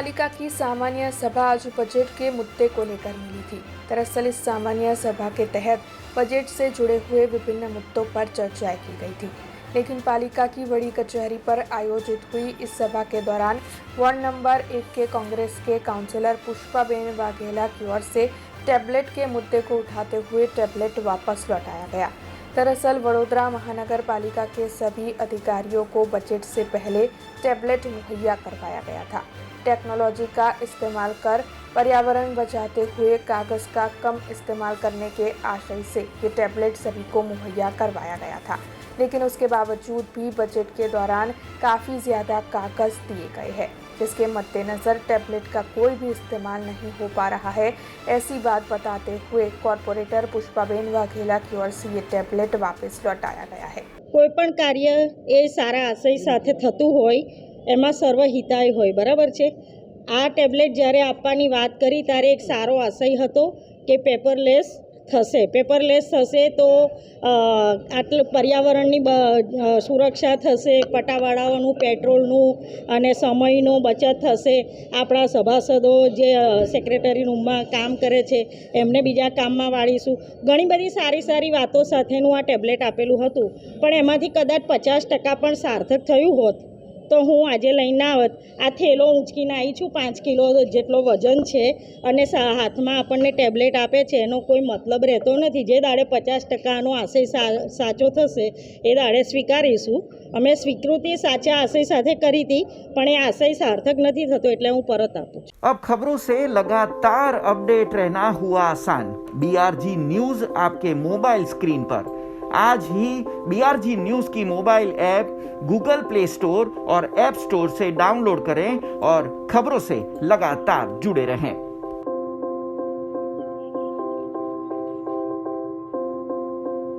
पालिका की सामान्य सभा आज बजट के मुद्दे को लेकर मिली थी। दरअसल इस सामान्य सभा के तहत बजट से जुड़े हुए विभिन्न मुद्दों पर चर्चाएं की गई थी, लेकिन पालिका की बड़ी कचहरी पर आयोजित हुई इस सभा के दौरान वार्ड नंबर 1 के कांग्रेस के काउंसलर पुष्पाबेन वाघेला की ओर से टैबलेट के मुद्दे को उठाते हुए टैबलेट वापस लौटाया गया। दरअसल वडोदरा महानगर पालिका के सभी अधिकारियों को बजट से पहले टैबलेट मुहैया करवाया गया था। टेक्नोलॉजी का इस्तेमाल कर पर्यावरण बचाते हुए कागज का कम इस्तेमाल करने के आशय से ये टैबलेट सभी को मुहैया करवाया गया था, लेकिन उसके बावजूद भी बजट के दौरान काफ़ी ज़्यादा कागज दिए गए हैं, जिसके मद्देनज़र टैबलेट का कोई भी इस्तेमाल नहीं हो पा रहा है। ऐसी बात बताते हुए कॉर्पोरेटर पुष्पाबेन वाघेला की ओर से ये टैबलेट वापस लौटाया गया है। कोईपण कार्य ए सारा आशय साथे थतुं होय एमां सर्वहिताय होय, बराबर छे। आ टेब्लेट જ્યારે આપવાની વાત કરી ત્યારે એક સારો આશય હતો કે પેપરલેસ થશે તો આટલું પર્યાવરણની સુરક્ષા થશે, પટાવાળાઓનું પેટ્રોલનું અને સમયનો બચત થશે, આપણા સભાસદો જે સેક્રેટરી રૂમમાં કામ કરે છે એમને બીજા કામમાં વાળીશું। ઘણી બધી સારી વાતો સાથેનું આ ટેબ્લેટ આપેલું હતું, પણ એમાંથી કદાચ 50% પણ સાર્થક થયું હોત તો હું આજે લઈને આવત। આ થેલો ઊંચકીને આવી છું, 5 કિલો જેટલો વજન છે અને હાથમાં આપણને ટેબ્લેટ આપે છે એનો કોઈ મતલબ રહેતો નથી। જે દાડે 50%નો આશય સાચો થશે એ દાડે સ્વીકારીશું। અમે સ્વીકૃતિ સાચા આશય સાથે કરી હતી, પણ એ આશય સાર્થક નથી થતો એટલે હું પરત આપું છું। अब खबरों से लगातार अपडेट रहना हुआ आसान। BRG न्यूज आपके मोबाइल स्क्रीन पर आज ही BRG न्यूज की mobile app Google play store और ऐप स्टोर से डाउनलोड करें और खबरों से लगातार जुड़े रहें।